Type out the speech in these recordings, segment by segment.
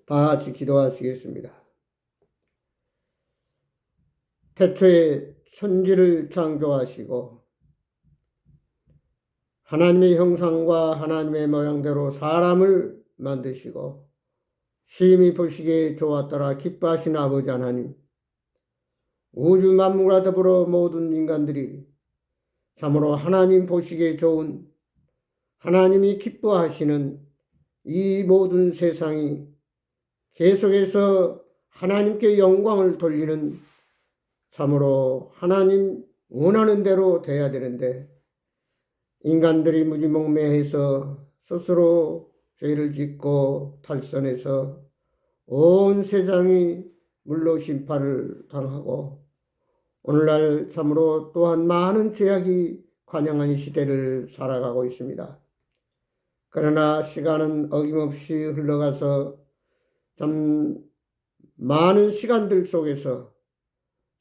다 같이 기도하시겠습니다. 태초에 천지를 창조하시고 하나님의 형상과 하나님의 모양대로 사람을 만드시고 심히 보시기에 좋았더라 기뻐하신 아버지 하나님, 우주 만물과 더불어 모든 인간들이 참으로 하나님 보시기에 좋은, 하나님이 기뻐하시는 이 모든 세상이 계속해서 하나님께 영광을 돌리는 참으로 하나님 원하는 대로 돼야 되는데, 인간들이 무지몽매해서 스스로 죄를 짓고 탈선해서 온 세상이 물로 심판을 당하고 오늘날 참으로 또한 많은 죄악이 관영한 이 시대를 살아가고 있습니다. 그러나 시간은 어김없이 흘러가서 참 많은 시간들 속에서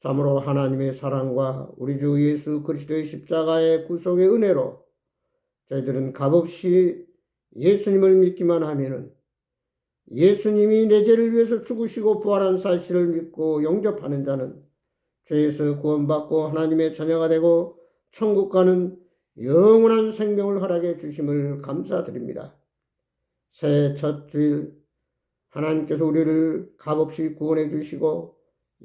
참으로 하나님의 사랑과 우리 주 예수 그리스도의 십자가의 구속의 은혜로 저희들은 값없이 예수님을 믿기만 하면은, 예수님이 내 죄를 위해서 죽으시고 부활한 사실을 믿고 영접하는 자는 죄에서 구원받고 하나님의 자녀가 되고 천국 가는 영원한 생명을 허락해 주심을 감사드립니다. 새해 첫 주일 하나님께서 우리를 값없이 구원해 주시고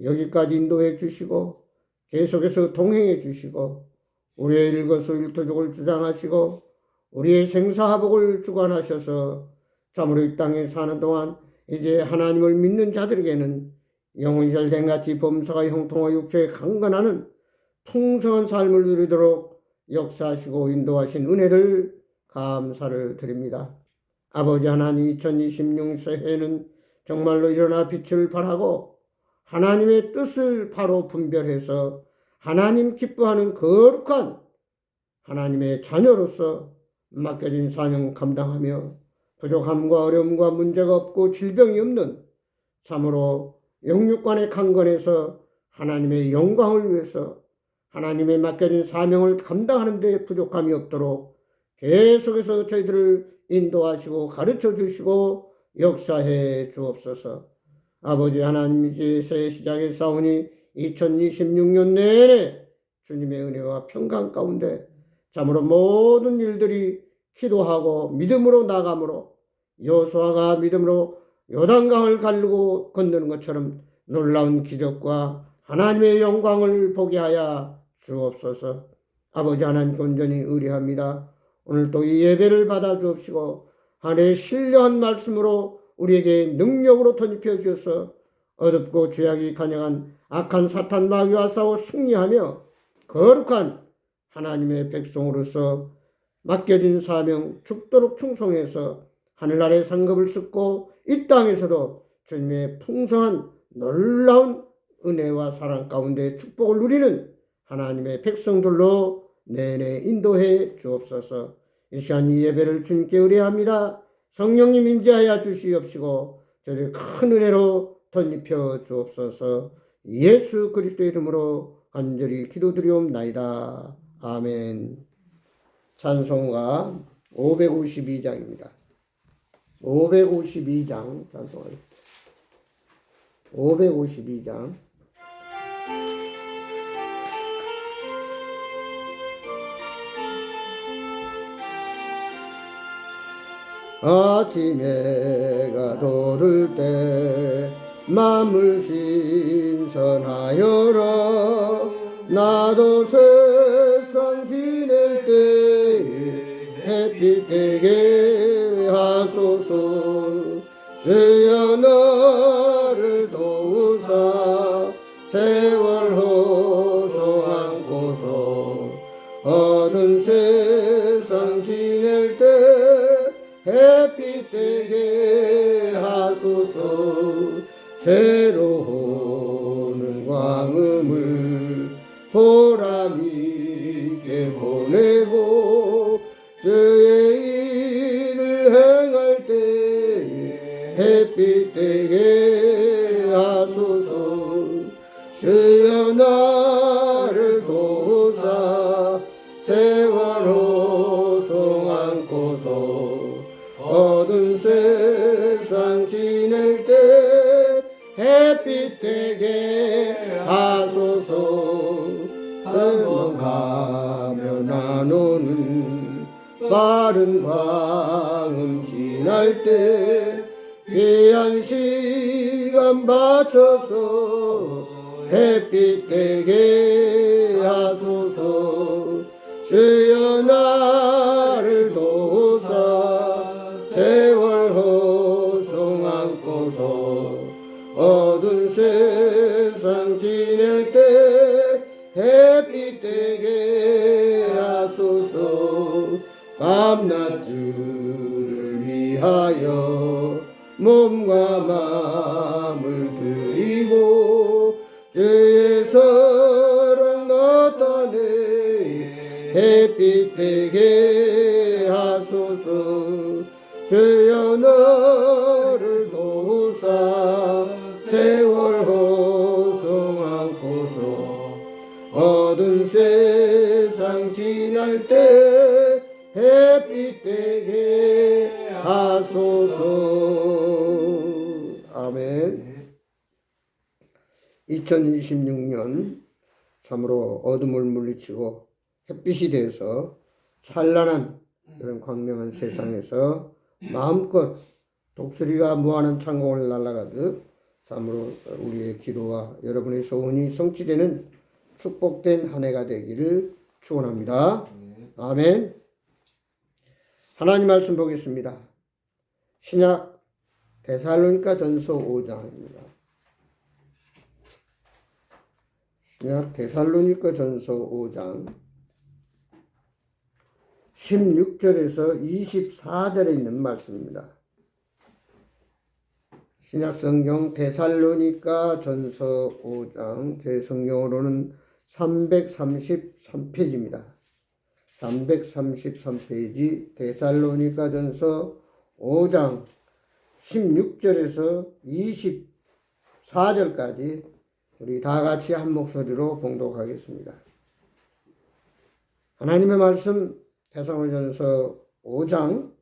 여기까지 인도해 주시고 계속해서 동행해 주시고 우리의 일거수일투족을 주장하시고 우리의 생사화복을 주관하셔서 참으로 이 땅에 사는 동안 이제 하나님을 믿는 자들에게는 영혼이 잘된같이 범사가 형통하여 육체에 강건하는 풍성한 삶을 누리도록 역사하시고 인도하신 은혜를 감사를 드립니다. 아버지 하나님, 2026 새해는 정말로 일어나 빛을 발하고 하나님의 뜻을 바로 분별해서 하나님 기뻐하는 거룩한 하나님의 자녀로서 맡겨진 사명 감당하며 부족함과 어려움과 문제가 없고 질병이 없는 참으로 영육간의 강건해서 하나님의 영광을 위해서 하나님의 맡겨진 사명을 감당하는 데 부족함이 없도록 계속해서 저희들을 인도하시고 가르쳐 주시고 역사해 주옵소서. 아버지 하나님, 이제 새해 시작의 싸우니 2026년 내내 주님의 은혜와 평강 가운데 참으로 모든 일들이 기도하고 믿음으로 나감으로 여호수아가 믿음으로 요단강을 가르고 건너는 것처럼 놀라운 기적과 하나님의 영광을 보게 하여 주옵소서. 아버지 하나님, 온전히 의뢰합니다. 오늘 또 이 예배를 받아 주옵시고 한 해 신령한 말씀으로 우리에게 능력으로 덧입혀 주셔서 어둡고 죄악이 간영한 악한 사탄 마귀와 싸워 승리하며 거룩한 하나님의 백성으로서 맡겨진 사명 죽도록 충성해서 하늘나라의 상급을 쏟고 이 땅에서도 주님의 풍성한 놀라운 은혜와 사랑 가운데 축복을 누리는 하나님의 백성들로 내내 인도해 주옵소서. 이 시간 이 예배를 주님께 의뢰합니다. 성령님 임재하여 주시옵시고 저를 큰 은혜로 덧입혀 주옵소서. 예수 그리스도의 이름으로 간절히 기도드리옵나이다. 아멘. 찬송가 552장입니다. 552장 찬송하겠습니다. 552장. 아침해가 돋을 때 맘을 신선하여라. 나도 세상 지낼 때에 햇빛 되게 하소서. 주여 나를 도우사 세월 호소안고서 어두운 세상 지낼 때 햇빛 되게 하소서. 새로운 광음을 보람 있게 보내고 주의 일을 행할 때 햇빛 되게 하소서. 주여 나를 도우사 세월 호송 안고서 어두운 세상 지 지낼 때 햇빛 되게 하소서. 한번 가면 안 오는 빠른 광음 지날 때 귀한 시간 바쳐서 햇빛 되게 하소서. 주여 나를 도우사 세월 호송 안고서 어두운 세상 지낼 때 햇빛 되게 하소서. 밤낮 주를 위하여 몸과 마음을 드리고 주의 사랑 나타내 햇빛 되게 하소서. 주여 나를 도우사 세월 호송 안고서 어두운 세상 지날 때 햇빛 되게 하소서. 아멘. 2026년 참으로 어둠을 물리치고 햇빛이 되어서 찬란한 그런 광명한 세상에서 마음껏 독수리가 무한한 창공을 날아가듯 참으로 우리의 기도와 여러분의 소원이 성취되는 축복된 한 해가 되기를 축원합니다. 아멘. 하나님 말씀 보겠습니다. 신약 데살로니가 전서 5장입니다. 신약 데살로니가 전서 5장 16절에서 24절에 있는 말씀입니다. 신약 성경 데살로니가 전서 5장 제 성경으로는 333페이지입니다. 333페이지 데살로니가 전서 5장 16절에서 24절까지 우리 다 같이 한 목소리로 봉독하겠습니다. 하나님의 말씀 데살로니가전서 5장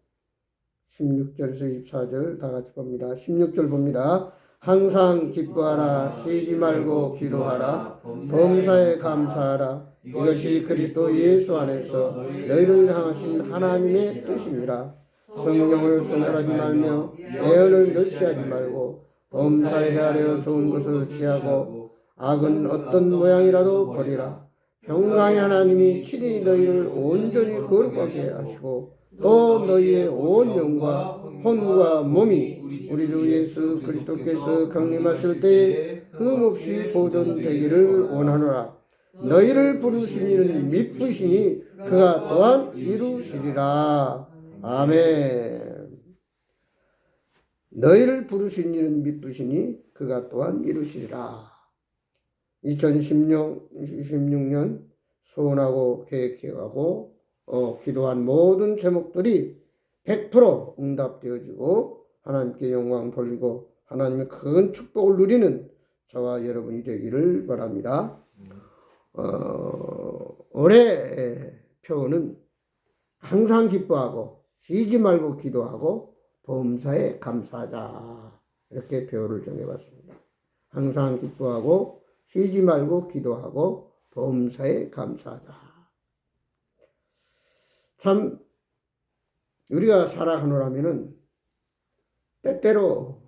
16절에서 24절 다 같이 봅니다. 16절 봅니다. 항상 기뻐하라, 쉬지 말고 기도하라, 범사에 감사하라. 이것이 그리스도 예수 안에서 너희를 향하신 하나님의 뜻이니라. 성령을 소멸하지 말며 예언을 멸시하지 말고 범사에 헤아려 좋은 것을 취하고 악은 어떤 모양이라도 버리라. 평강의 하나님이 친히 너희를 온전히 거룩하게 하시고 또 너희의 온 영과 혼과 몸이 우리 주 예수 그리스도께서 강림하실 때에 흠없이 보존되기를 원하노라. 너희를 부르신 이는 믿으시니 그가 또한 이루시리라. 아멘. 너희를 부르신 이는 믿으시니 그가 또한 이루시리라. 2016년 소원하고 계획해가고 기도한 모든 제목들이 100% 응답되어지고 하나님께 영광 돌리고 하나님의 큰 축복을 누리는 저와 여러분이 되기를 바랍니다. 올해 표는 항상 기뻐하고 쉬지 말고 기도하고 범사에 감사하자, 이렇게 표를 정해봤습니다. 항상 기뻐하고 쉬지 말고 기도하고 범사에 감사하자. 참 우리가 살아가노라면은 때때로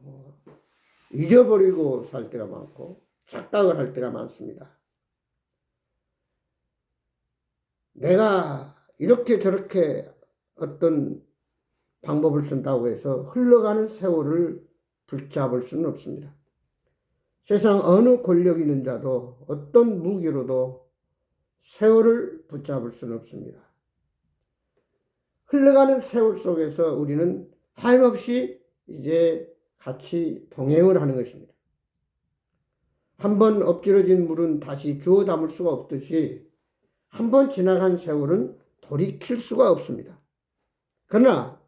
잊어버리고 살 때가 많고 착각을 할 때가 많습니다. 내가 이렇게 저렇게 어떤 방법을 쓴다고 해서 흘러가는 세월을 붙잡을 수는 없습니다. 세상 어느 권력 있는 자도 어떤 무기로도 세월을 붙잡을 수는 없습니다. 흘러가는 세월 속에서 우리는 하염없이 이제 같이 동행을 하는 것입니다. 한번 엎질러진 물은 다시 주워 담을 수가 없듯이 한번 지나간 세월은 돌이킬 수가 없습니다. 그러나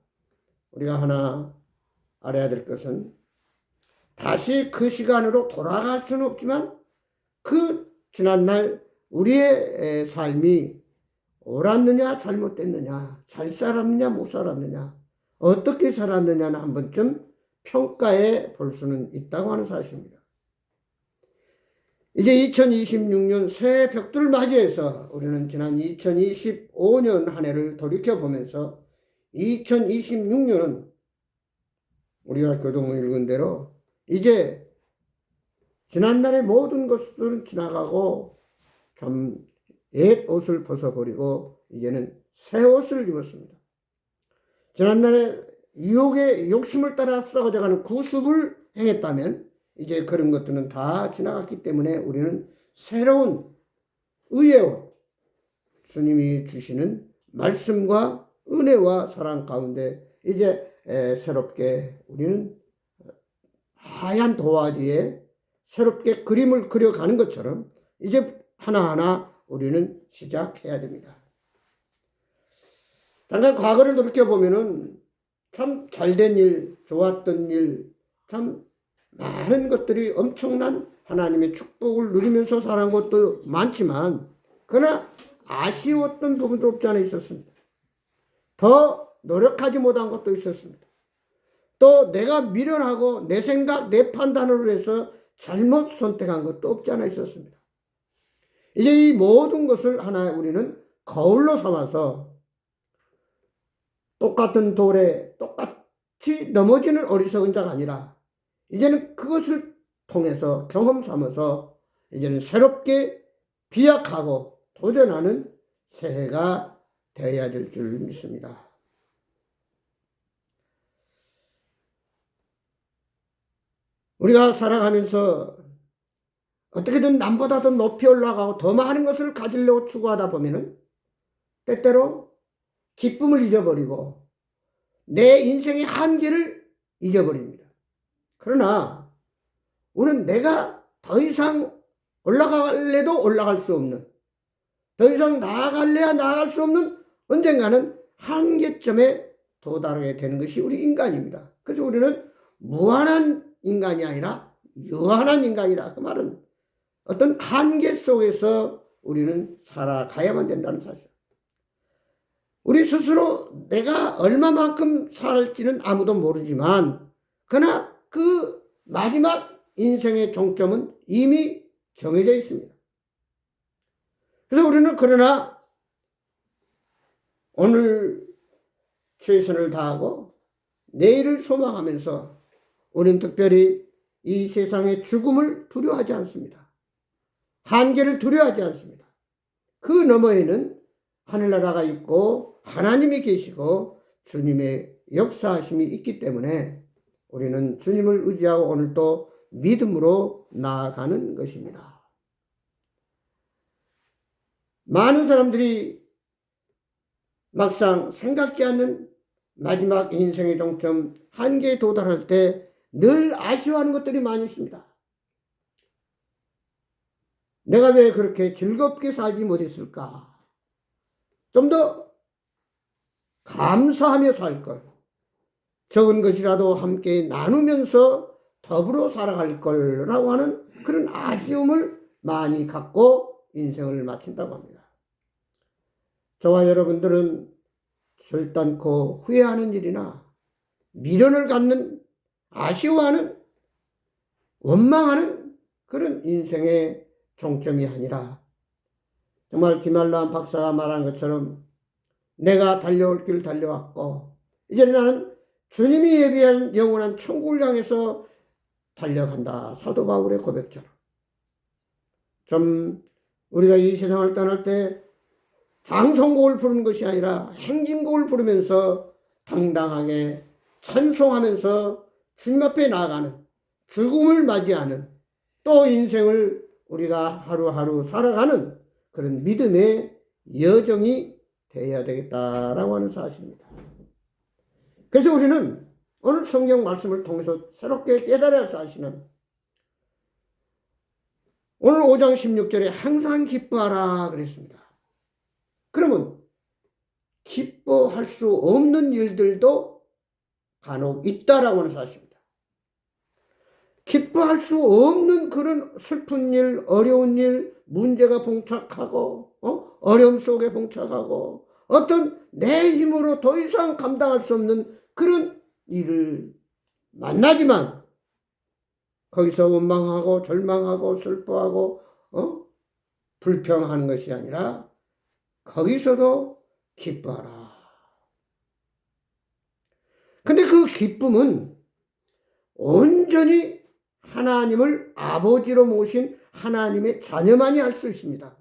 우리가 하나 알아야 될 것은 다시 그 시간으로 돌아갈 수는 없지만 그 지난날 우리의 삶이 옳았느냐 잘못됐느냐, 잘 살았느냐 못 살았느냐, 어떻게 살았느냐는 한 번쯤 평가해 볼 수는 있다고 하는 사실입니다. 이제 2026년 새해 벽두를 맞이해서 우리는 지난 2025년 한 해를 돌이켜보면서 2026년은 우리가 교동을 읽은 대로 이제 지난날의 모든 것들은 지나가고 좀 옛 옷을 벗어버리고 이제는 새 옷을 입었습니다. 지난날에 유혹의 욕심을 따라 썩어져가는 구습을 행했다면 이제 그런 것들은 다 지나갔기 때문에 우리는 새로운 의의 옷, 주님이 주시는 말씀과 은혜와 사랑 가운데 이제 새롭게 우리는 하얀 도화지에 새롭게 그림을 그려가는 것처럼 이제 하나하나 우리는 시작해야 됩니다. 잠깐 과거를 돌이켜보면은 참 잘된 일, 좋았던 일, 참 많은 것들이 엄청난 하나님의 축복을 누리면서 살아온 것도 많지만 그러나 아쉬웠던 부분도 없지 않아 있었습니다. 더 노력하지 못한 것도 있었습니다. 또 내가 미련하고 내 생각, 내 판단으로 해서 잘못 선택한 것도 없지 않아 있었습니다. 이제 이 모든 것을 하나 우리는 거울로 삼아서 똑같은 돌에 똑같이 넘어지는 어리석은 자가 아니라 이제는 그것을 통해서 경험 삼아서 이제는 새롭게 비약하고 도전하는 새해가 되어야 될 줄 믿습니다. 우리가 살아가면서 어떻게든 남보다 더 높이 올라가고 더 많은 것을 가지려고 추구하다 보면은 때때로 기쁨을 잊어버리고 내 인생의 한계를 잊어버립니다. 그러나 우리는 내가 더 이상 올라갈래도 올라갈 수 없는, 더 이상 나아갈래야 나아갈 수 없는 언젠가는 한계점에 도달하게 되는 것이 우리 인간입니다. 그래서 우리는 무한한 인간이 아니라 유한한 인간이다. 그 말은 어떤 한계 속에서 우리는 살아가야만 된다는 사실. 우리 스스로 내가 얼마만큼 살지는 아무도 모르지만 그러나 그 마지막 인생의 종점은 이미 정해져 있습니다. 그래서 우리는 그러나 오늘 최선을 다하고 내일을 소망하면서 우리는 특별히 이 세상의 죽음을 두려워하지 않습니다. 한계를 두려워하지 않습니다. 그 너머에는 하늘나라가 있고 하나님이 계시고 주님의 역사하심이 있기 때문에 우리는 주님을 의지하고 오늘도 믿음으로 나아가는 것입니다. 많은 사람들이 막상 생각지 않는 마지막 인생의 종점 한계에 도달할 때 늘 아쉬워하는 것들이 많이 있습니다. 내가 왜 그렇게 즐겁게 살지 못했을까? 좀 더 감사하며 살 걸. 적은 것이라도 함께 나누면서 더불어 살아갈 거라고 하는 그런 아쉬움을 많이 갖고 인생을 마친다고 합니다. 저와 여러분들은 결단코 후회하는 일이나 미련을 갖는 아쉬워하는 원망하는 그런 인생의 종점이 아니라 정말 김한란 박사가 말한 것처럼 내가 달려올 길 달려왔고 이제는 나는 주님이 예비한 영원한 천국을 향해서 달려간다. 사도 바울의 고백처럼 좀 우리가 이 세상을 떠날 때 장성곡을 부르는 것이 아니라 행진곡을 부르면서 당당하게 찬송하면서 주님 앞에 나아가는 죽음을 맞이하는 또 인생을 우리가 하루하루 살아가는 그런 믿음의 여정이 되어야 되겠다라고 하는 사실입니다. 그래서 우리는 오늘 성경 말씀을 통해서 새롭게 깨달아야 할 사실은 오늘 5장 16절에 항상 기뻐하라 그랬습니다. 그러면 기뻐할 수 없는 일들도 간혹 있다라고 하는 사실입니다. 기뻐할 수 없는 그런 슬픈 일, 어려운 일, 문제가 봉착하고 어려움 속에 봉착하고 어떤 내 힘으로 더 이상 감당할 수 없는 그런 일을 만나지만 거기서 원망하고 절망하고 슬퍼하고 불평하는 것이 아니라 거기서도 기뻐하라. 근데 그 기쁨은 온전히 하나님을 아버지로 모신 하나님의 자녀만이 할 수 있습니다.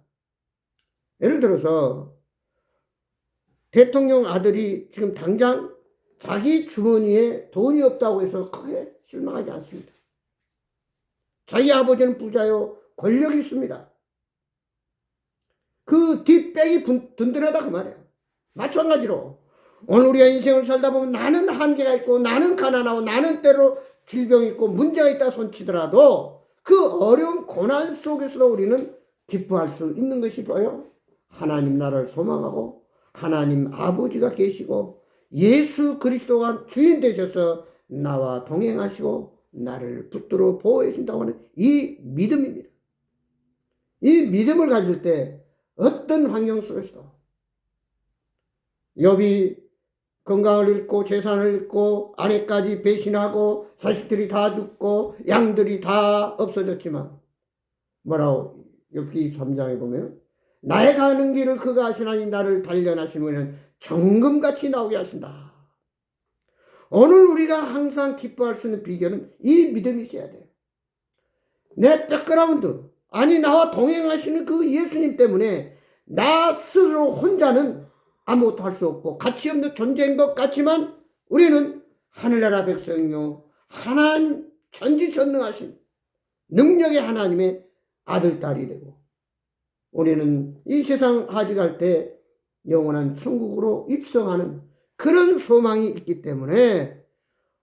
예를 들어서 대통령 아들이 지금 당장 자기 주머니에 돈이 없다고 해서 크게 실망하지 않습니다. 자기 아버지는 부자요, 권력이 있습니다. 그 뒷백이 든든하다 그 말이에요. 마찬가지로 오늘 우리가 인생을 살다 보면 나는 한계가 있고 나는 가난하고 나는 때로 질병이 있고 문제가 있다 손치더라도 그 어려운 고난 속에서도 우리는 기뻐할 수 있는 것이 뭐예요? 하나님 나라를 소망하고 하나님 아버지가 계시고 예수 그리스도가 주인 되셔서 나와 동행하시고 나를 붙들어 보호해 준다고 하는 이 믿음입니다. 이 믿음을 가질 때 어떤 환경 속에서도 욥이 건강을 잃고 재산을 잃고 아내까지 배신하고 자식들이 다 죽고 양들이 다 없어졌지만 뭐라고 욥기 3장에 보면 나의 가는 길을 그가 아시나니 나를 단련하시면 정금같이 나오게 하신다. 오늘 우리가 항상 기뻐할 수 있는 비결은 이 믿음이 있어야 돼요. 내 백그라운드, 아니 나와 동행하시는 그 예수님 때문에 나 스스로 혼자는 아무것도 할 수 없고 가치 없는 존재인 것 같지만 우리는 하늘나라 백성이요 하나님 전지전능하신 능력의 하나님의 아들, 딸이 되고 우리는 이 세상 하직할 때 영원한 천국으로 입성하는 그런 소망이 있기 때문에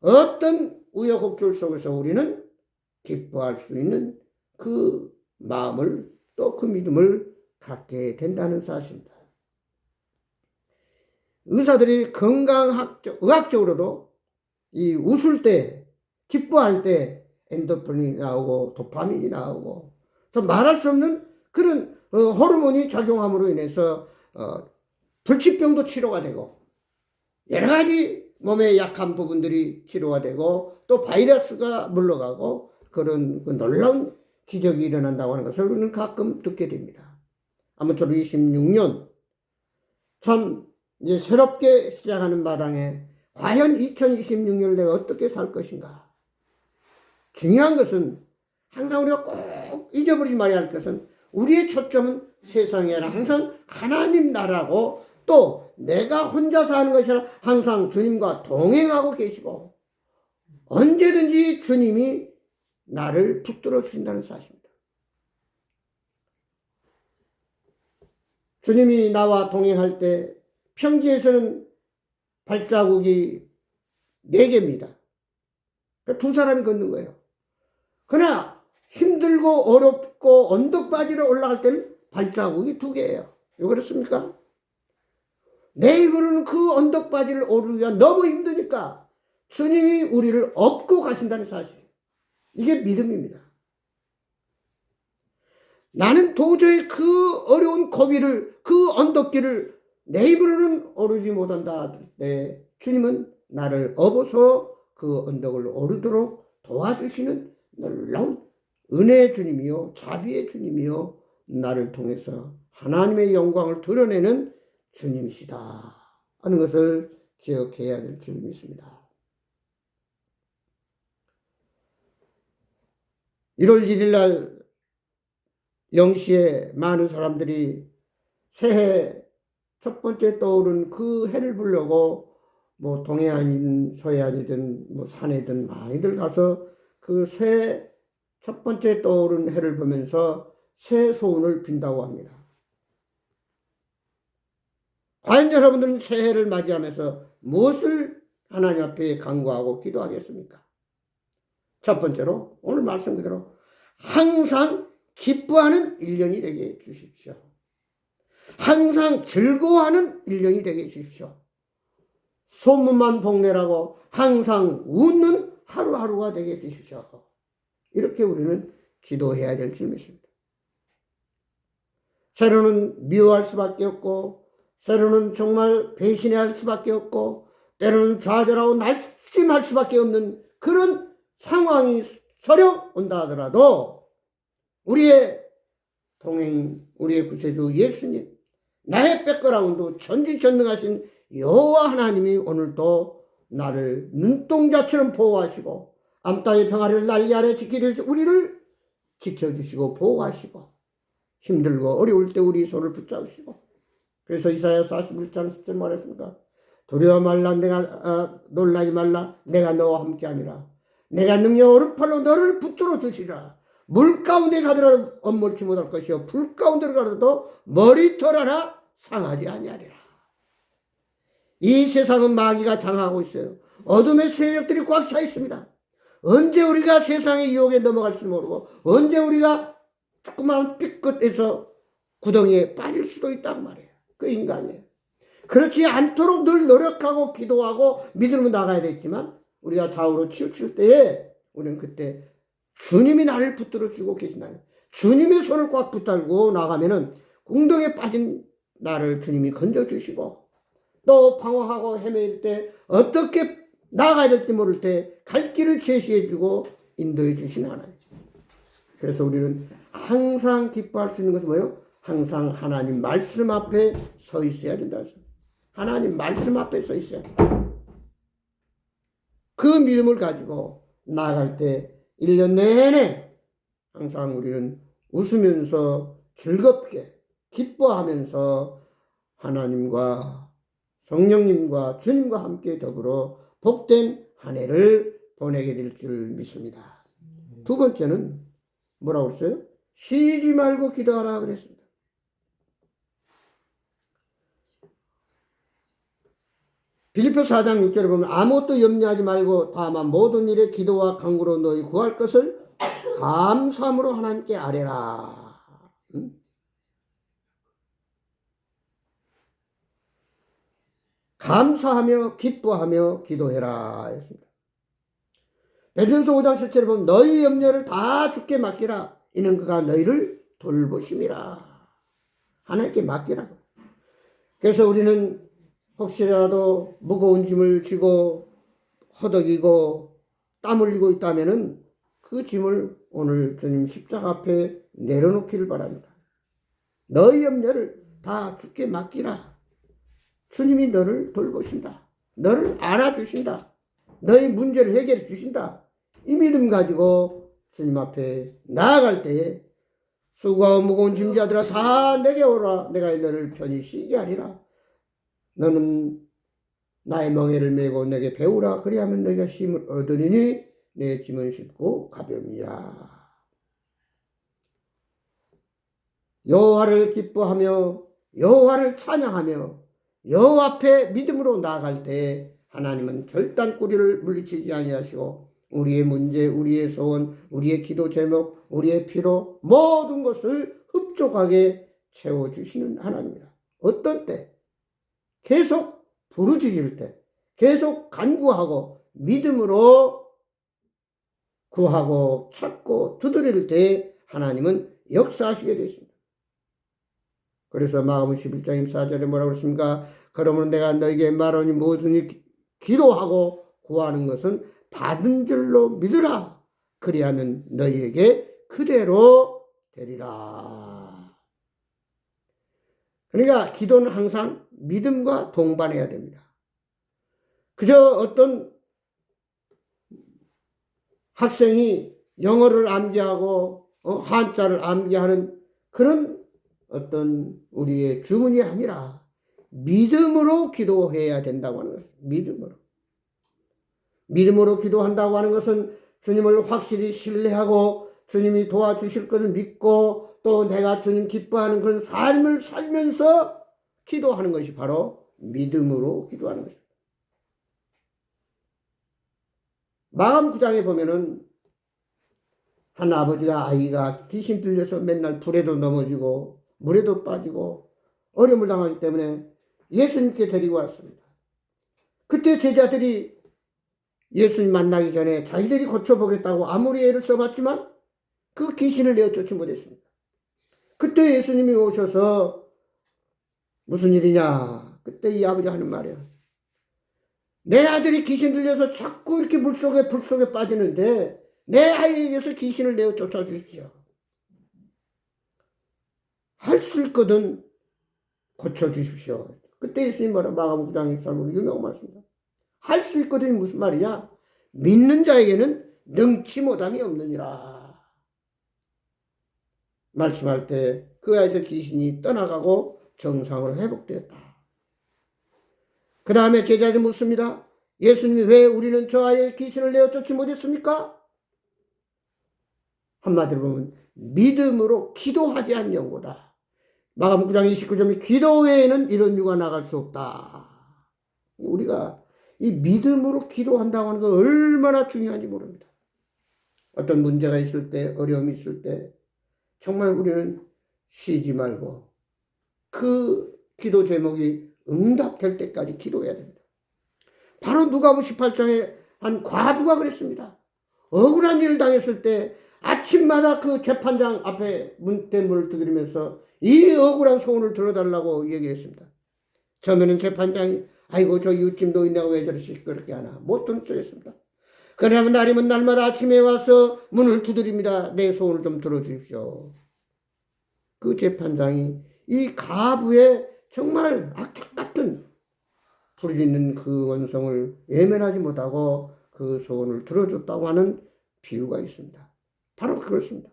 어떤 우여곡절 속에서 우리는 기뻐할 수 있는 그 마음을 또 그 믿음을 갖게 된다는 사실입니다. 의사들이 의학적으로도 이 웃을 때, 기뻐할 때 엔도르핀이 나오고 도파민이 나오고 말할 수 없는 그런 호르몬이 작용함으로 인해서 불치병도 치료가 되고 여러 가지 몸의 약한 부분들이 치료가 되고 또 바이러스가 물러가고 그런 놀라운 기적이 일어난다고 하는 것을 우리는 가끔 듣게 됩니다. 아무쪼록 26년 참 이제 새롭게 시작하는 마당에 과연 2026년을 내가 어떻게 살 것인가. 중요한 것은 항상 우리가 꼭 잊어버리지 말아야 할 것은 우리의 초점은 세상이 아니라 항상 하나님 나라고 또 내가 혼자 사는 것이 아니라 항상 주님과 동행하고 계시고 언제든지 주님이 나를 붙들어 주신다는 사실입니다. 주님이 나와 동행할 때 평지에서는 발자국이 4개입니다. 그러니까 2사람이 걷는 거예요. 그러나 힘들고 어렵고 언덕바지를 올라갈 때는 발자국이 2개예요. 왜 그렇습니까? 내 입으로는 그 언덕바지를 오르기가 너무 힘드니까 주님이 우리를 업고 가신다는 사실. 이게 믿음입니다. 나는 도저히 그 어려운 고비를, 그 언덕길을 내 입으로는 오르지 못한다. 네, 주님은 나를 업어서 그 언덕을 오르도록 도와주시는 놀라운 은혜의 주님이요, 자비의 주님이요, 나를 통해서 하나님의 영광을 드러내는 주님이시다 하는 것을 기억해야 될 줄 믿습니다. 1월 1일 날 0시에 많은 사람들이 새해 첫 번째 떠오른 그 해를 보려고 뭐 동해안이든 서해안이든 뭐 산에든 많이들 가서 그 새 첫 번째 떠오른 해를 보면서 새 소원을 빈다고 합니다. 과연 여러분들은 새해를 맞이하면서 무엇을 하나님 앞에 간구하고 기도하겠습니까? 첫 번째로 오늘 말씀 그대로 항상 기뻐하는 1년이 되게 해 주십시오. 항상 즐거워하는 1년이 되게 해 주십시오. 소문만 복내라고 항상 웃는 하루하루가 되게 해 주십시오. 이렇게 우리는 기도해야 될 줄 믿습니다. 때로는 미워할 수밖에 없고 때로는 정말 배신해야 할 수밖에 없고 때로는 좌절하고 낙심할 수밖에 없는 그런 상황이 설령 온다 하더라도 우리의 동행, 우리의 구세주 예수님, 나의 백그라운드 전지전능하신 여호와 하나님이 오늘도 나를 눈동자처럼 보호하시고 암땅의 평화를 날개 아래 지키기 위해서 우리를 지켜주시고 보호하시고 힘들고 어려울 때 우리 손을 붙잡으시고, 그래서 이사야 41장 10절 말했습니까? 두려워 말라, 내가 놀라지 말라, 내가 너와 함께함이라. 내가 능력 오른팔로 너를 붙들어 주시라. 물 가운데 가더라도 엄몰치 못할 것이요 불 가운데 가더라도 머리털 하나 상하지 아니하리라. 이 세상은 마귀가 장하고 있어요. 어둠의 세력들이 꽉 차 있습니다. 언제 우리가 세상의 유혹에 넘어갈지 모르고 언제 우리가 조그만 삐끗에서 구덩이에 빠질 수도 있다고 말해요. 그 인간이에요. 그렇지 않도록 늘 노력하고 기도하고 믿음으로 나가야 되지만 우리가 좌우로 치우칠 때에 우리는 그때 주님이 나를 붙들어 주고 계신다는, 주님의 손을 꽉 붙들고 나가면은 궁덩이에 빠진 나를 주님이 건져주시고, 또 방황하고 헤매일 때 어떻게 나가야 될지 모를 때 갈 길을 제시해주고 인도해 주시는 하나님. 그래서 우리는 항상 기뻐할 수 있는 것은 뭐예요? 항상 하나님 말씀 앞에 서 있어야 된다. 하나님 말씀 앞에 서 있어야 된다. 그 믿음을 가지고 나아갈 때 1년 내내 항상 우리는 웃으면서 즐겁게 기뻐하면서 하나님과 성령님과 주님과 함께 더불어 복된 한 해를 보내게 될 줄 믿습니다. 두 번째는 뭐라고 했어요? 쉬지 말고 기도하라 그랬습니다. 빌립보 4장 6절에 보면 아무것도 염려하지 말고 다만 모든 일에 기도와 간구로 너희 구할 것을 감사함으로 하나님께 아뢰라. 감사하며 기뻐하며 기도해라 했습니다. 베드로전서 5장 7절에 보면 너희 염려를 다 주께 맡기라. 이는 그가 너희를 돌보심이라. 하나님께 맡기라. 그래서 우리는 혹시라도 무거운 짐을 지고 허덕이고 땀 흘리고 있다면은 그 짐을 오늘 주님 십자가 앞에 내려놓기를 바랍니다. 너희 염려를 다 주께 맡기라. 주님이 너를 돌보신다. 너를 안아주신다. 너희 문제를 해결해 주신다. 이 믿음 가지고 주님 앞에 나아갈 때에 수고하고 무거운 짐자들아 다 내게 오라. 내가 너를 편히 쉬게 하리라. 너는 나의 멍에를 메고 내게 배우라. 그리하면 너희가 쉼을 얻으리니 내 짐은 쉽고 가벼우니라. 여호와를 기뻐하며 여호와를 찬양하며 여호와 앞에 믿음으로 나아갈 때 하나님은 결단꾸리를 물리치지 아니하시고 우리의 문제, 우리의 소원, 우리의 기도 제목, 우리의 피로 모든 것을 흡족하게 채워주시는 하나님이다. 어떤 때? 계속 부르짖을 때, 계속 간구하고 믿음으로 구하고 찾고 두드릴 때 하나님은 역사하시게 되십니다. 그래서 마가복음 11장 4절에 뭐라고 그랬습니까? 그러므로 내가 너에게 말하니 무엇이든지 기도하고 구하는 것은 받은 줄로 믿으라. 그리하면 너희에게 그대로 되리라. 그러니까 기도는 항상 믿음과 동반해야 됩니다. 그저 어떤 학생이 영어를 암기하고 한자를 암기하는 그런 어떤 우리의 주문이 아니라 믿음으로 기도해야 된다고 하는 것입니다. 믿음으로. 믿음으로 기도한다고 하는 것은 주님을 확실히 신뢰하고 주님이 도와주실 것을 믿고 또 내가 주님 기뻐하는 그런 삶을 살면서 기도하는 것이 바로 믿음으로 기도하는 것입니다. 마가복음 9장에 보면은 한 아버지가 아이가 귀신 들려서 맨날 불에도 넘어지고 물에도 빠지고 어려움을 당하기 때문에 예수님께 데리고 왔습니다. 그때 제자들이 예수님 만나기 전에 자기들이 고쳐보겠다고 아무리 애를 써봤지만 그 귀신을 내어쫓지 못했습니다. 그때 예수님이 오셔서 무슨 일이냐? 그때 이 아버지가 하는 말이에요. 내 아들이 귀신 들려서 자꾸 이렇게 불 속에 빠지는데 내 아이에게서 귀신을 내어 쫓아주십시오. 할 수 있거든 고쳐주십시오. 그때 예수님 말은 마가복음 9장 23절 유명한 말씀입니다. 할 수 있거든 무슨 말이냐? 믿는 자에게는 능치 못함이 없느니라. 말씀할 때 그 아이에서 귀신이 떠나가고 정상으로 회복되었다. 그 다음에 제자들이 묻습니다. 예수님이 왜 우리는 저 아이의 귀신을 내어 쫓지 못했습니까? 한마디로 보면 믿음으로 기도하지 않는고다. 마가복음 9장 29절에 기도 외에는 이런 유가 나갈 수 없다. 우리가 이 믿음으로 기도한다고 하는 거 얼마나 중요한지 모릅니다. 어떤 문제가 있을 때, 어려움이 있을 때 정말 우리는 쉬지 말고 그 기도 제목이 응답될 때까지 기도해야 됩니다. 바로 누가복음 18장에 한 과부가 그랬습니다. 억울한 일을 당했을 때 아침마다 그 재판장 앞에 문대문을 두드리면서 이 억울한 소원을 들어달라고 얘기했습니다. 처음에는 재판장이 아이고 저 이웃집 노인네가 왜 저렇게 시끄럽게 하나 못 듣는 척했습니다. 그러면 날이면 날마다 아침에 와서 문을 두드립니다. 내 소원을 좀 들어주십시오. 그 재판장이 이 가부의 정말 악착 같은 부르짖는 그 원성을 외면하지 못하고 그 소원을 들어줬다고 하는 비유가 있습니다. 바로 그렇습니다.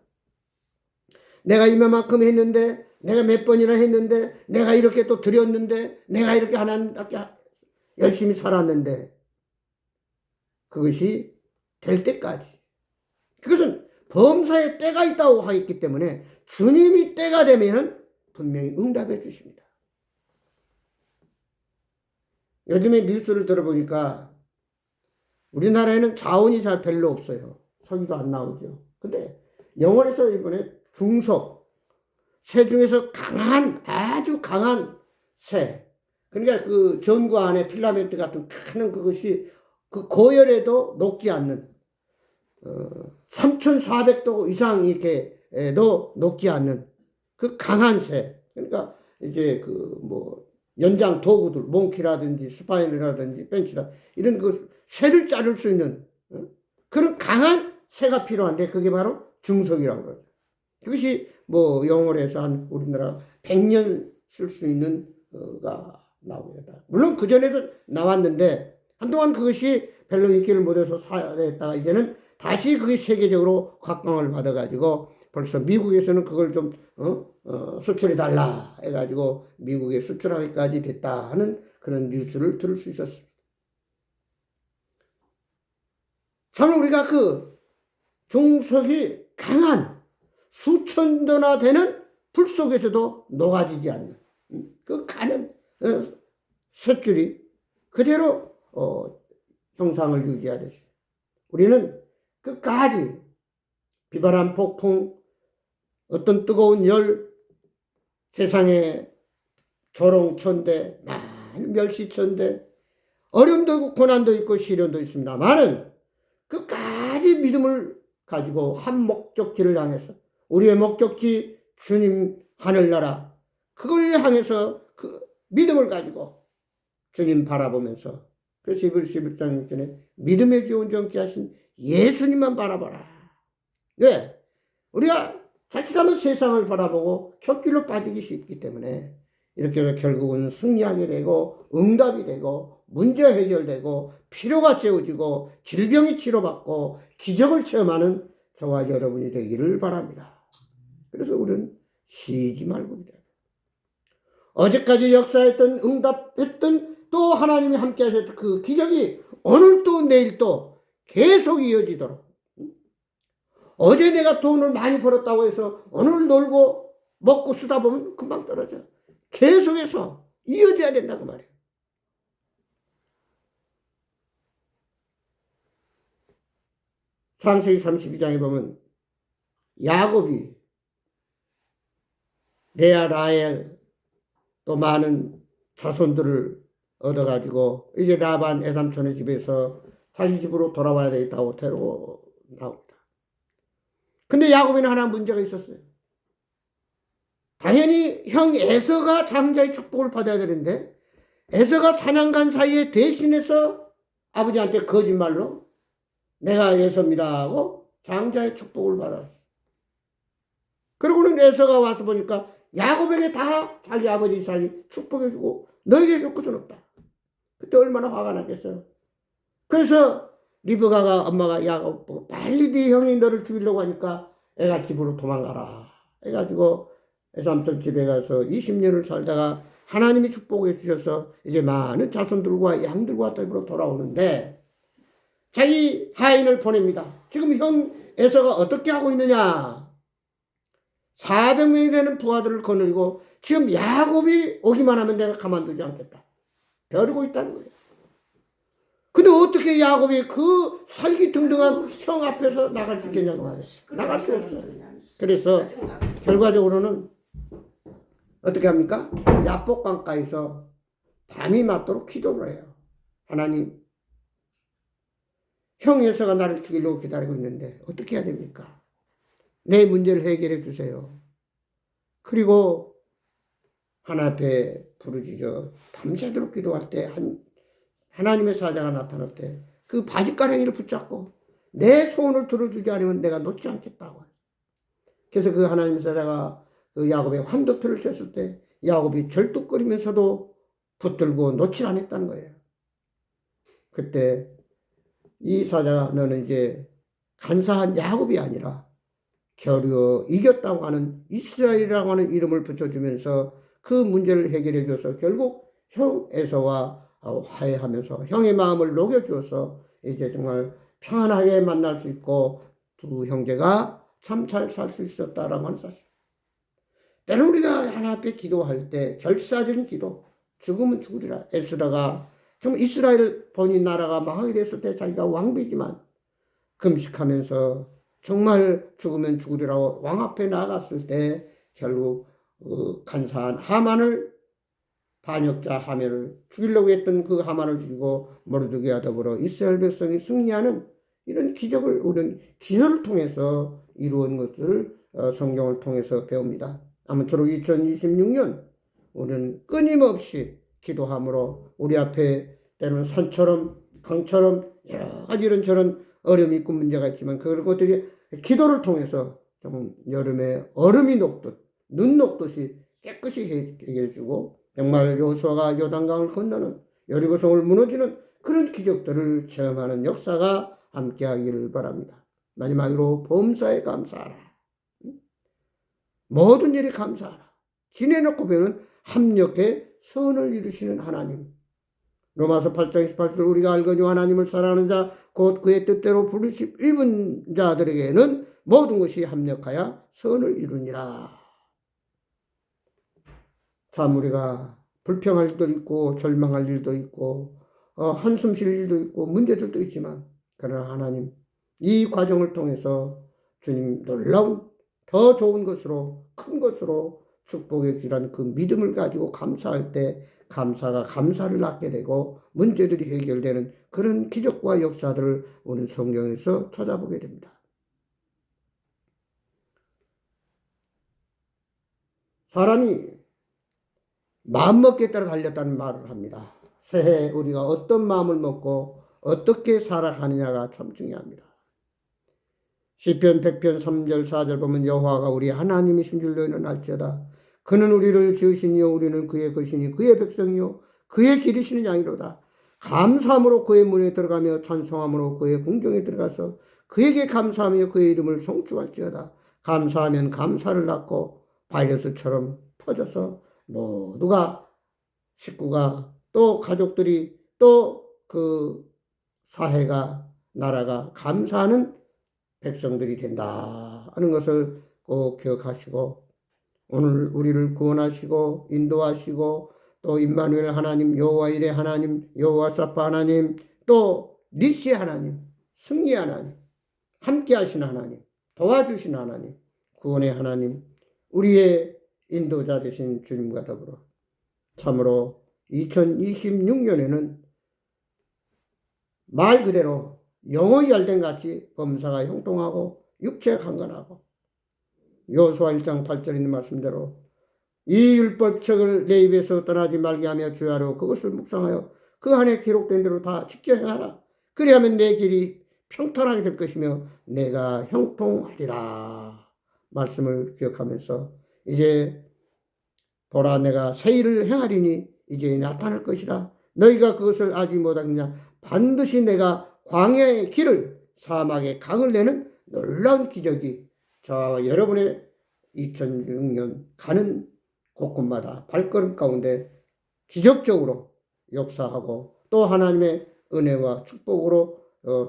내가 이만큼 했는데, 내가 몇 번이나 했는데, 내가 이렇게 또 드렸는데, 내가 이렇게 하나님께 열심히 살았는데, 그것이 될 때까지. 그것은 범사에 때가 있다고 하기 때문에 주님이 때가 되면 분명히 응답해 주십니다. 요즘에 뉴스를 들어보니까 우리나라에는 자원이 잘 별로 없어요. 석유도 안 나오죠. 근데 영월에서 이번에 중석, 새 중에서 아주 강한 새. 그러니까 그 전구 안에 필라멘트 같은 큰 그것이 그 고열에도 녹지 않는, 3400도 이상 이렇게도 녹지 않는 그 강한 새. 그러니까 이제 연장 도구들, 몽키라든지 스파인이라든지 벤치라 이런 그 쇠를 자를 수 있는 그런 강한 새가 필요한데 그게 바로 중석이라고 그러죠. 그것이 영월에서 한 우리나라 100년 쓸 수 있는 가 나오겠다. 물론 그전에도 나왔는데 한동안 그것이 별로 인기를 못해서 사야됐다가 이제는 다시 그게 세계적으로 각광을 받아가지고 벌써 미국에서는 그걸 좀 수출해달라 해가지고 미국에 수출하기까지 됐다 하는 그런 뉴스를 들을 수 있었습니다. 참 우리가 그 중석이 강한 수천 도나 되는 불 속에서도 녹아지지 않는 그 가는 쇳줄이 그대로 형상을 유지하듯이 우리는 끝까지 비바람, 폭풍, 어떤 뜨거운 열, 세상에 조롱천대, 많은 멸시천대, 어려움도 있고 고난도 있고 시련도 있습니다만은 끝까지 믿음을 가지고 한 목적지를 향해서 우리의 목적지 주님 하늘나라 그걸 향해서 그 믿음을 가지고 주님 바라보면서 그래서 히브리서 11장 6절에 믿음의 주 온전케 하신 예수님만 바라보라. 왜? 우리가 자칫하면 세상을 바라보고 곁길로 빠지기 쉽기 때문에 이렇게 해서 결국은 승리하게 되고 응답이 되고 문제 해결되고 필요가 채워지고 질병이 치료받고 기적을 체험하는 저와 여러분이 되기를 바랍니다. 그래서 우리는 쉬지 말고 있다. 어제까지 역사했던 응답했던 또 하나님이 함께 하셨던 그 기적이 오늘도 내일도 계속 이어지도록 어제 내가 돈을 많이 벌었다고 해서 오늘 놀고 먹고 쓰다 보면 금방 떨어져. 계속해서 이어져야 된다고 말이에요. 창세기 32장에 보면 야곱이 레아, 라헬 또 많은 자손들을 얻어가지고 이제 라반 애삼촌의 집에서 자기 집으로 돌아와야 되겠다고 데리고 나옵니다. 근데 야곱에는 하나 문제가 있었어요. 당연히 형 에서가 장자의 축복을 받아야 되는데 에서가 사냥 간 사이에 대신해서 아버지한테 거짓말로 내가 에서입니다 하고 장자의 축복을 받았어. 그러고는 에서가 와서 보니까 야곱에게 다 자기 아버지 이삭이 축복해주고 너에게 줄 것은 없다. 그때 얼마나 화가 났겠어요. 그래서 리브가가 엄마가 야곱 보고 빨리 네 형이 너를 죽이려고 하니까 애가 집으로 도망가라 해가지고 삼촌 집에 가서 20년을 살다가 하나님이 축복해 주셔서 이제 많은 자손들과 양들과 집으로 돌아오는데 자기 하인을 보냅니다. 지금 형 에서가 어떻게 하고 있느냐. 400명이 되는 부하들을 거느리고 지금 야곱이 오기만 하면 내가 가만두지 않겠다. 벼르고 있다는 거예요. 근데 어떻게 야곱이 그 살기등등한 형 앞에서 나갈 수 있겠냐고 말이에요. 나갈 수 없어요. 그래서 결과적으로는 어떻게 합니까? 야복강가에서 밤이 맞도록 기도를 해요. 하나님, 형 에서가 나를 죽이려고 기다리고 있는데 어떻게 해야 됩니까? 내 문제를 해결해 주세요. 그리고 하나님 앞에 부르짖어 밤새도록 기도할 때 하나님의 사자가 나타날 때 그 바짓가랑이를 붙잡고 내 소원을 들어주지 않으면 내가 놓지 않겠다고. 그래서 그 하나님의 사자가 그 야곱의 환도표를 쳤을 때 야곱이 절뚝거리면서도 붙들고 놓지 않았다는 거예요. 그때 이 사자가 너는 이제 간사한 야곱이 아니라 겨루 이겼다고 하는 이스라엘이라고 하는 이름을 붙여주면서 그 문제를 해결해 줘서 결국 형 에서와 화해하면서 형의 마음을 녹여주어서 이제 정말 평안하게 만날 수 있고 두 형제가 참 잘 살 수 있었다라고 하는 사실. 때는 우리가 하나님 앞에 기도할 때 결사적인 기도, 죽으면 죽으리라. 에스더가 좀 이스라엘 본인 나라가 망하게 됐을 때 자기가 왕비지만 금식하면서 정말 죽으면 죽으리라고 왕 앞에 나갔을 때 결국 간사한 하만을 반역자 하멜을 죽이려고 했던 그 하만을 죽이고 모르드게와 더불어 이스라엘 백성이 승리하는 이런 기적을 우리는 기도를 통해서 이루은 것을 성경을 통해서 배웁니다. 아무쪼록 2026년 우리는 끊임없이 기도함으로 우리 앞에 때로는 산처럼 강처럼 여러 가지 이런저런 어려움이 있고 문제가 있지만 그런 것들이 기도를 통해서 좀 여름에 얼음이 녹듯 눈 녹듯이 깨끗이 해결해 주고 정말 여호수아가 요단강을 건너는 여리고성을 무너지는 그런 기적들을 체험하는 역사가 함께하기를 바랍니다. 마지막으로 범사에 감사하라. 모든 일에 감사하라. 지내놓고 배우는 합력해 선을 이루시는 하나님. 로마서 8장 28절 우리가 알거니와 하나님을 사랑하는 자 곧 그의 뜻대로 부르심 입은 자들에게는 모든 것이 합력하여 선을 이루니라. 참 우리가 불평할 일도 있고 절망할 일도 있고 한숨 쉴 일도 있고 문제들도 있지만 그러나 하나님 이 과정을 통해서 주님 놀라운 더 좋은 것으로 큰 것으로 축복의 길한 그 믿음을 가지고 감사할 때 감사가 감사를 낳게 되고 문제들이 해결되는 그런 기적과 역사들을 오늘 성경에서 찾아보게 됩니다. 사람이 마음먹기에 따라 달렸다는 말을 합니다. 새해 우리가 어떤 마음을 먹고 어떻게 살아가느냐가 참 중요합니다. 시편 100편 3절 4절 보면 여호와가 우리 하나님이신 줄 너희는 알지어다. 그는 우리를 지으시니요 우리는 그의 것이니 그의 백성이요 그의 기르시는 양이로다. 감사함으로 그의 문에 들어가며 찬송함으로 그의 궁정에 들어가서 그에게 감사하며 그의 이름을 송축할지어다. 감사하면 감사를 낳고 바이러스처럼 퍼져서 모두가 식구가 또 가족들이 또 그 사회가 나라가 감사하는 백성들이 된다 하는 것을 꼭 기억하시고 오늘 우리를 구원하시고 인도하시고 또 임마누엘 하나님 여호와 이레 하나님 여호와 사파 하나님 또 니시 하나님 승리 하나님 함께 하신 하나님 도와주신 하나님 구원의 하나님 우리의 인도자 되신 주님과 더불어 참으로 2026년에는 말 그대로 영혼이 열된 같이 범사가 형통하고 육체가 강건하고 여호수아 1장 8절에 있는 말씀대로 이 율법책을 내 입에서 떠나지 말게 하며 주야로 그것을 묵상하여 그 안에 기록된 대로 다 지켜 행하라. 그리하면 내 길이 평탄하게 될 것이며 내가 형통하리라. 말씀을 기억하면서 이제 보라 내가 새 일을 행하리니 이제 나타날 것이라. 너희가 그것을 알지 못하느냐. 반드시 내가 광야의 길을 사막의 강을 내는 놀라운 기적이 저와 여러분의 2006년 가는 곳곳마다 발걸음 가운데 기적적으로 역사하고 또 하나님의 은혜와 축복으로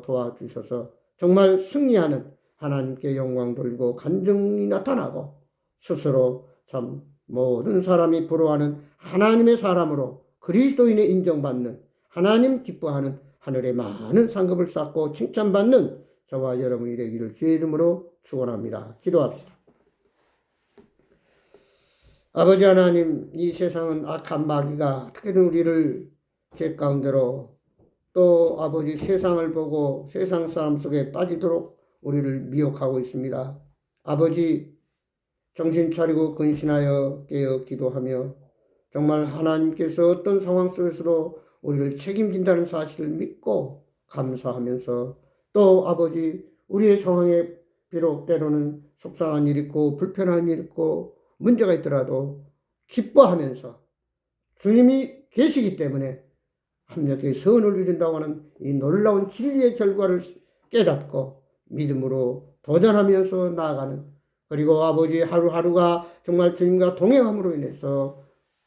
도와주셔서 정말 승리하는 하나님께 영광 돌리고 간증이 나타나고 스스로 참 모든 사람이 부러워하는 하나님의 사람으로 그리스도인의 인정받는 하나님 기뻐하는 하늘의 많은 상급을 쌓고 칭찬받는 저와 여러분이 되기를 주의 이름으로 축원합니다. 기도합시다. 아버지 하나님, 이 세상은 악한 마귀가 어떻게든 우리를 죄 가운데로 또 아버지 세상을 보고 세상 사람 속에 빠지도록 우리를 미혹하고 있습니다. 아버지 정신 차리고 근신하여 깨어 기도하며 정말 하나님께서 어떤 상황 속에서도 우리를 책임진다는 사실을 믿고 감사하면서 또 아버지 우리의 상황에 비록 때로는 속상한 일이 있고 불편한 일이 있고 문제가 있더라도 기뻐하면서 주님이 계시기 때문에 합력의 선을 이룬다고 하는 이 놀라운 진리의 결과를 깨닫고 믿음으로 도전하면서 나아가는 그리고 아버지 하루하루가 정말 주님과 동행함으로 인해서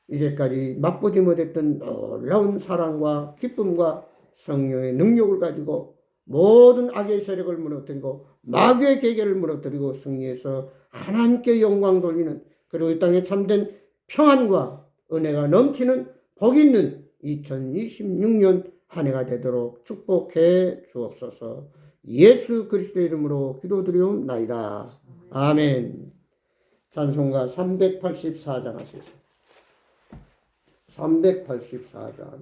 이제까지 맛보지 못했던 놀라운 사랑과 기쁨과 성령의 능력을 가지고 모든 악의 세력을 무너뜨리고 마귀의 계계를 무너뜨리고 승리해서 하나님께 영광 돌리는 그리고 이 땅에 참된 평안과 은혜가 넘치는 복 있는 2026년 한 해가 되도록 축복해 주옵소서. 예수 그리스도의 이름으로 기도드리옵나이다. 아멘. 찬송가 384장 하시겠습니다. 384장.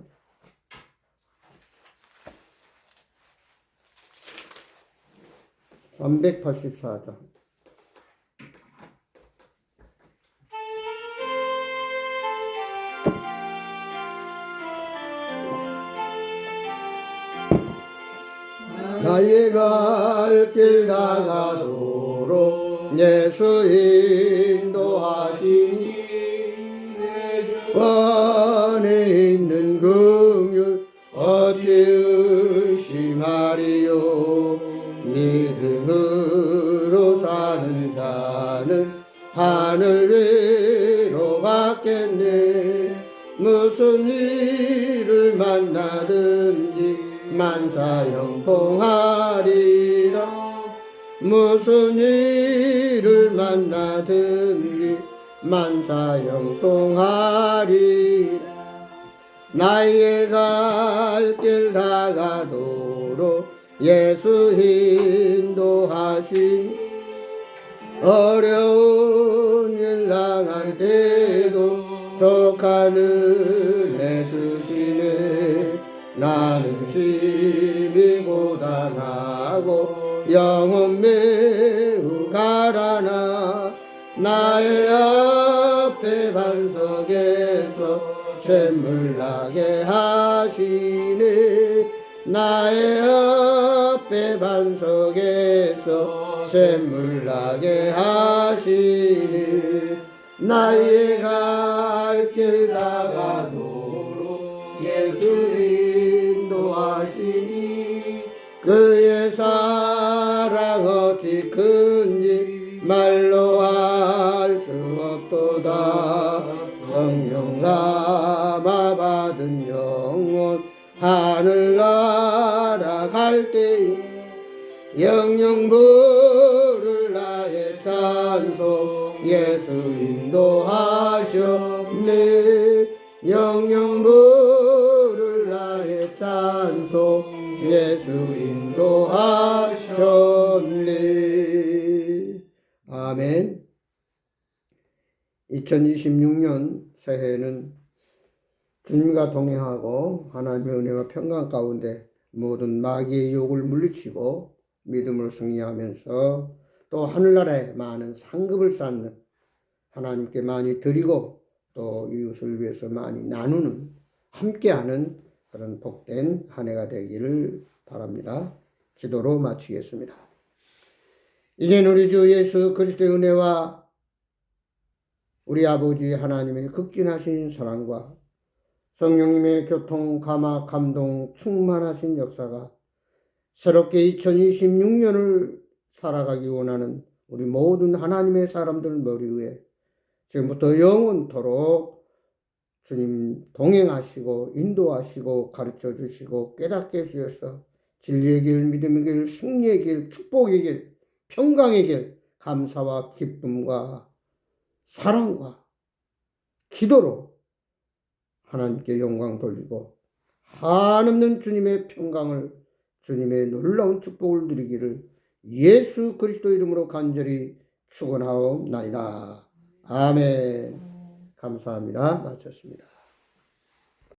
나의 갈 길 다가도록 예수 인도하시니 안에 있는 긍휼 어찌 의심하리요. 믿음으로 사는 자는 하늘 위로 받겠네. 무슨 일을 만나든지 만사형통하리라. 무슨 일을 만나든지 만사형통하리라. 나의 갈 길 다가도록 예수 인도하시니 어려운 일 당할 때도 족한 은혜 주시네. 나는 심히 고단하고 영혼 매우 가라나 나의 앞에 반석에서 샘물 나게 하시네. 나의 앞에 반석에서 샘물 나게 하시네. 나의 갈 길 다가도록 예수 인도하시니 그의 사랑 어찌 큰지 말로 할 수 없도다. 성령 감화 받은 영혼 하늘나라 갈 때에 영영 부를 나의 찬송 예수 인도하셨네. 영영 부를 나의 찬송 예수 인도하셨네. 아멘. 2026년 새해에는 주님과 동행하고 하나님의 은혜와 평강 가운데 모든 마귀의 유혹을 물리치고 믿음으로 승리하면서 또 하늘나라에 많은 상급을 쌓는 하나님께 많이 드리고 또 이웃을 위해서 많이 나누는 함께하는 그런 복된 한 해가 되기를 바랍니다. 기도로 마치겠습니다. 이제 우리 주 예수 그리스도의 은혜와 우리 아버지 하나님의 극진하신 사랑과 성령님의 교통, 감화, 감동, 충만하신 역사가 새롭게 2026년을 살아가기 원하는 우리 모든 하나님의 사람들 머리 위에 지금부터 영원토록 주님 동행하시고 인도하시고 가르쳐 주시고 깨닫게 해주셔서 진리의 길, 믿음의 길, 승리의 길, 축복의 길, 평강의 길, 감사와 기쁨과 사랑과 기도로 하나님께 영광 돌리고 한없는 주님의 평강을, 주님의 놀라운 축복을 누리기를 예수 그리스도 이름으로 간절히 축원하옵나이다. 아멘. 감사합니다. 마쳤습니다.